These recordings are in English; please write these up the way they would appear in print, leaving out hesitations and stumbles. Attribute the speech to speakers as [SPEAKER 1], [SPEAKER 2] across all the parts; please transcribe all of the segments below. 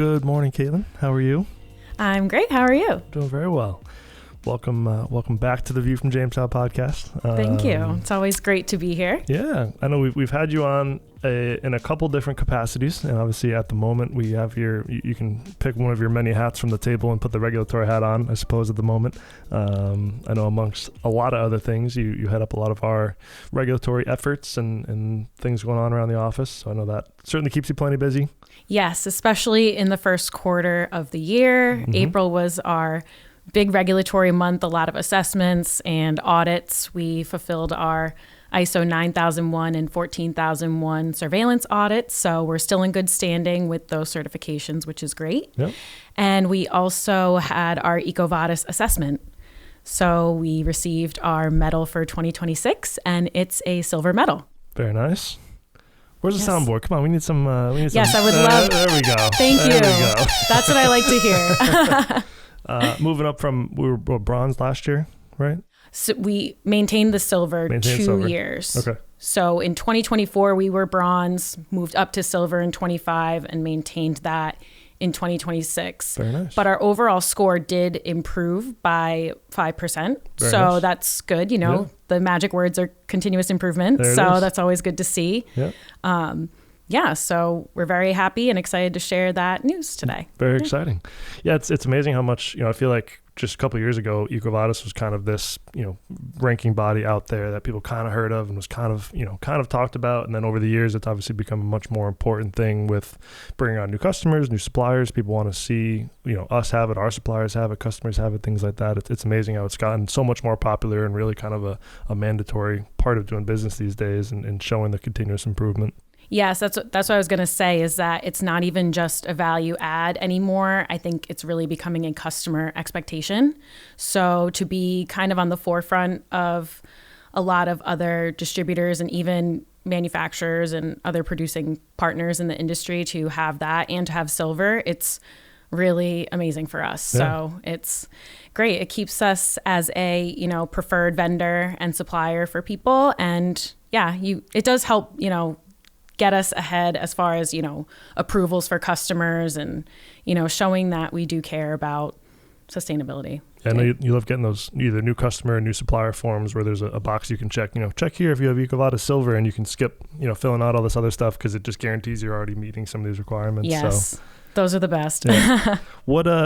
[SPEAKER 1] Good morning, Kaitlyn. How are you?
[SPEAKER 2] I'm great. How are you?
[SPEAKER 1] Doing very well. Welcome back to the View from Jamestown podcast.
[SPEAKER 2] Thank you. It's always great to be here.
[SPEAKER 1] Yeah, I know we've had you on in a couple different capacities, and obviously at the moment we have you can pick one of your many hats from the table and put the regulatory hat on, I suppose, at the moment. I know amongst a lot of other things, you head up a lot of our regulatory efforts and things going on around the office. So I know that certainly keeps you plenty busy.
[SPEAKER 2] Yes, especially in the first quarter of the year. Mm-hmm. April was our big regulatory month, a lot of assessments and audits. We fulfilled our ISO 9001 and 14001 surveillance audits. So we're still in good standing with those certifications, which is great.
[SPEAKER 1] Yep.
[SPEAKER 2] And we also had our EcoVadis assessment. So we received our medal for 2026, and it's a silver medal.
[SPEAKER 1] Very nice. Where's the soundboard? Come on, we need some.
[SPEAKER 2] Yes, I would love.
[SPEAKER 1] There we go.
[SPEAKER 2] Thank you.
[SPEAKER 1] There we go.
[SPEAKER 2] That's what I like to hear.
[SPEAKER 1] Moving up from, we were bronze last year, right?
[SPEAKER 2] So we maintained the silver two years.
[SPEAKER 1] Okay.
[SPEAKER 2] So in 2024, we were bronze, moved up to silver in 25, and maintained that in 2026.
[SPEAKER 1] Very nice.
[SPEAKER 2] But our overall score did improve by 5%.
[SPEAKER 1] Very
[SPEAKER 2] so
[SPEAKER 1] nice.
[SPEAKER 2] That's good. You know, The magic words are continuous improvement. So that's always good to see.
[SPEAKER 1] Yeah.
[SPEAKER 2] So we're very happy and excited to share that news today.
[SPEAKER 1] Very exciting. Yeah, it's amazing how much, I feel like just a couple of years ago, EcoVadis was kind of this, ranking body out there that people kind of heard of and was kind of talked about. And then over the years, it's obviously become a much more important thing with bringing on new customers, new suppliers. People want to see, us have it, our suppliers have it, customers have it, things like that. It's amazing how it's gotten so much more popular and really kind of a mandatory part of doing business these days and showing the continuous improvement.
[SPEAKER 2] Yes, that's what I was going to say, is that it's not even just a value add anymore. I think it's really becoming a customer expectation. So to be kind of on the forefront of a lot of other distributors and even manufacturers and other producing partners in the industry to have that and to have silver, it's really amazing for us. Yeah. So it's great. It keeps us as a, preferred vendor and supplier for people. And it does help, get us ahead as far as, approvals for customers and, showing that we do care about sustainability.
[SPEAKER 1] I know you love getting those either new customer or new supplier forms where there's a box you can check, check here if you have EcoVadis silver, and you can skip, filling out all this other stuff because it just guarantees you're already meeting some of these requirements.
[SPEAKER 2] Yes. So. Those are the best.
[SPEAKER 1] Yeah.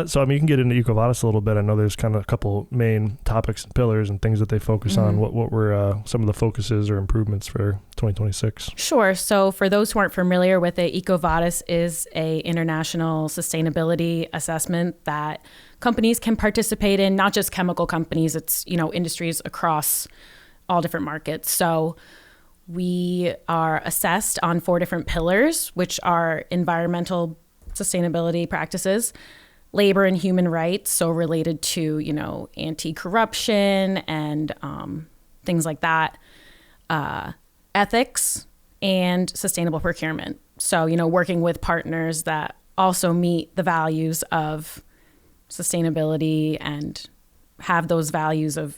[SPEAKER 1] So you can get into EcoVadis a little bit. I know there's kind of a couple main topics and pillars and things that they focus on. What were some of the focuses or improvements for 2026?
[SPEAKER 2] Sure. So for those who aren't familiar with it, EcoVadis is a international sustainability assessment that companies can participate in, not just chemical companies. It's, industries across all different markets. So we are assessed on 4 different pillars, which are environmental sustainability practices, labor and human rights, so related to, anti-corruption and things like that, ethics, and sustainable procurement. So, working with partners that also meet the values of sustainability and have those values of,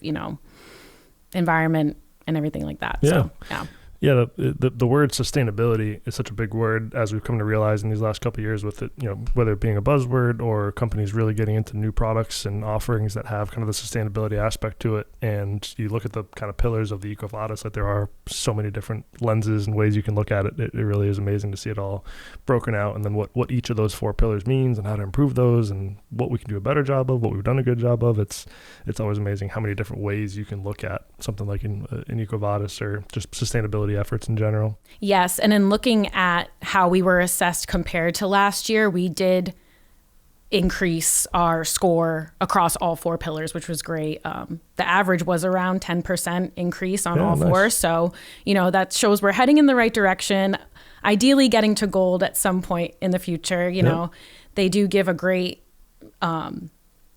[SPEAKER 2] environment and everything like that.
[SPEAKER 1] Yeah.
[SPEAKER 2] So, yeah.
[SPEAKER 1] Yeah, the word sustainability is such a big word, as we've come to realize in these last couple of years with it, whether it being a buzzword or companies really getting into new products and offerings that have kind of the sustainability aspect to it. And you look at the kind of pillars of the EcoVadis, that there are so many different lenses and ways you can look at it. It really is amazing to see it all broken out, and then what each of those 4 pillars means and how to improve those and what we can do a better job of, what we've done a good job of. It's always amazing how many different ways you can look at something like in EcoVadis or just sustainability efforts in general.
[SPEAKER 2] Yes. And in looking at how we were assessed compared to last year, we did increase our score across all 4 pillars, which was great. The average was around 10% increase on all 4. Nice. So, that shows we're heading in the right direction, ideally getting to gold at some point in the future. They do give a great,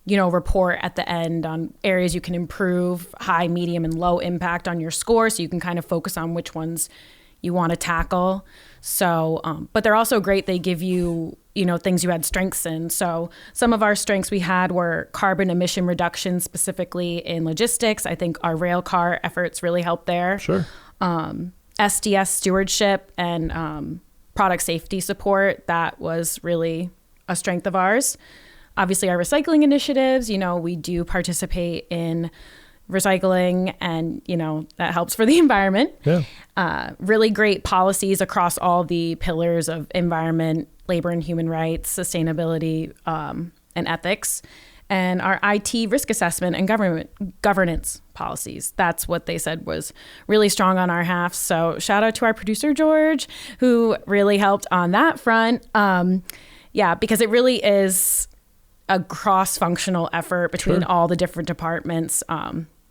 [SPEAKER 2] report at the end on areas you can improve, high, medium, and low impact on your score. So you can kind of focus on which ones you want to tackle. So, but they're also great. They give you, things you had strengths in. So some of our strengths we had were carbon emission reduction, specifically in logistics. I think our rail car efforts really helped there.
[SPEAKER 1] Sure.
[SPEAKER 2] SDS stewardship and product safety support. That was really a strength of ours. Obviously, our recycling initiatives, we do participate in recycling, and, that helps for the environment.
[SPEAKER 1] Yeah.
[SPEAKER 2] Really great policies across all the pillars of environment, labor and human rights, sustainability, and ethics. And our IT risk assessment and governance policies. That's what they said was really strong on our half. So shout out to our producer, George, who really helped on that front. Because it really is a cross-functional effort between all the different departments.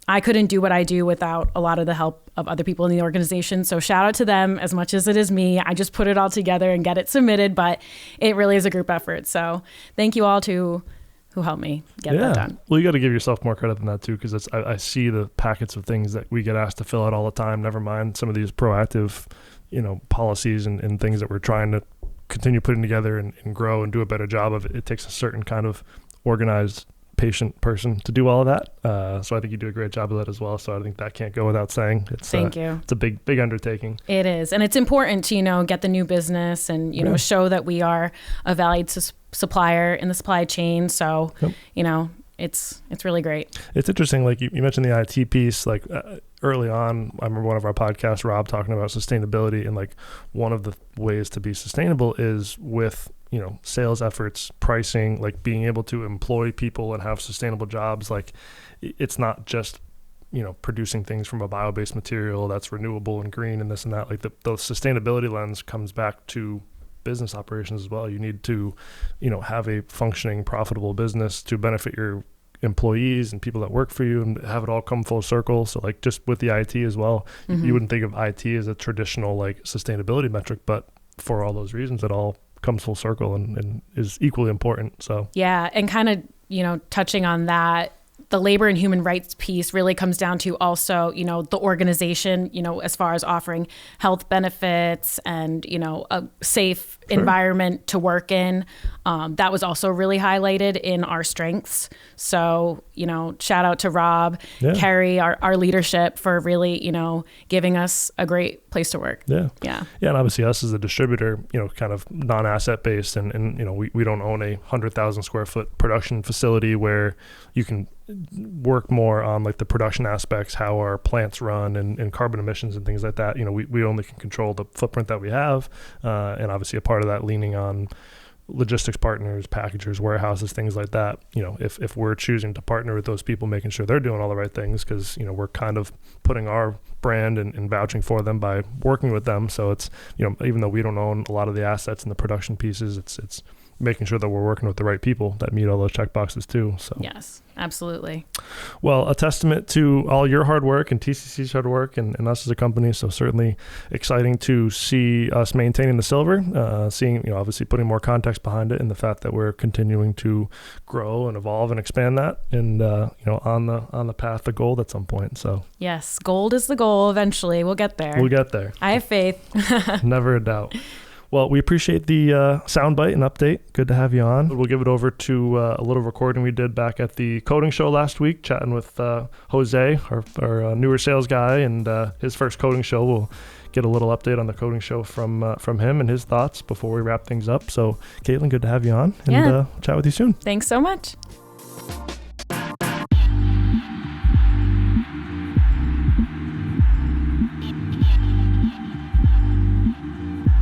[SPEAKER 2] I couldn't do what I do without a lot of the help of other people in the organization. So shout out to them as much as it is me. I just put it all together and get it submitted, but it really is a group effort. So thank you all who helped me get that done.
[SPEAKER 1] Well, you got to give yourself more credit than that too, because I see the packets of things that we get asked to fill out all the time. Never mind some of these proactive, policies and things that we're trying to continue putting together and grow and do a better job of. It takes a certain kind of organized, patient person to do all of that. So I think you do a great job of that as well. So I think that can't go without saying.
[SPEAKER 2] Thank you.
[SPEAKER 1] It's a big undertaking. It
[SPEAKER 2] is. And it's important to, get the new business and, show that we are a valued supplier in the supply chain. So, it's really great.
[SPEAKER 1] It's interesting. Like you mentioned the IT piece, like early on, I remember one of our podcasts, Robb, talking about sustainability, and like one of the ways to be sustainable is with sales efforts, pricing, like being able to employ people and have sustainable jobs. Like it's not just, producing things from a bio-based material that's renewable and green and this and that. Like the sustainability lens comes back to business operations as well. You need to, have a functioning, profitable business to benefit your employees and people that work for you and have it all come full circle. So like just with the IT as well, you wouldn't think of IT as a traditional like sustainability metric, but for all those reasons, it all comes full circle and is equally important. So
[SPEAKER 2] yeah, and kind of touching on that, the labor and human rights piece really comes down to also the organization as far as offering health benefits and a safe environment to work in. That was also really highlighted in our strengths. So shout out to Robb, Carrie, our leadership for really giving us a great place to work.
[SPEAKER 1] And obviously us as a distributor, kind of non-asset based, and we don't own a 100,000 square foot production facility where you can work more on like the production aspects, how our plants run and carbon emissions and things like that. We only can control the footprint that we have, and obviously a part of that leaning on logistics partners, packagers, warehouses, things like that. If we're choosing to partner with those people, making sure they're doing all the right things, because we're kind of putting our brand and vouching for them by working with them. So it's even though we don't own a lot of the assets and the production pieces, it's making sure that we're working with the right people that meet all those check boxes too. So
[SPEAKER 2] yes, absolutely.
[SPEAKER 1] Well, a testament to all your hard work and TCC's hard work and us as a company. So certainly exciting to see us maintaining the silver, seeing, obviously putting more context behind it and the fact that we're continuing to grow and evolve and expand that and, on the path to gold at some point. So
[SPEAKER 2] yes, gold is the goal. Eventually we'll get there.
[SPEAKER 1] We'll get there.
[SPEAKER 2] I have faith.
[SPEAKER 1] Never a doubt. Well, we appreciate the soundbite and update. Good to have you on. We'll give it over to a little recording we did back at the coding show last week, chatting with Jose, our newer sales guy, and his first coding show. We'll get a little update on the coding show from him and his thoughts before we wrap things up. So, Kaitlyn, good to have you on, and chat with you soon.
[SPEAKER 2] Thanks so much.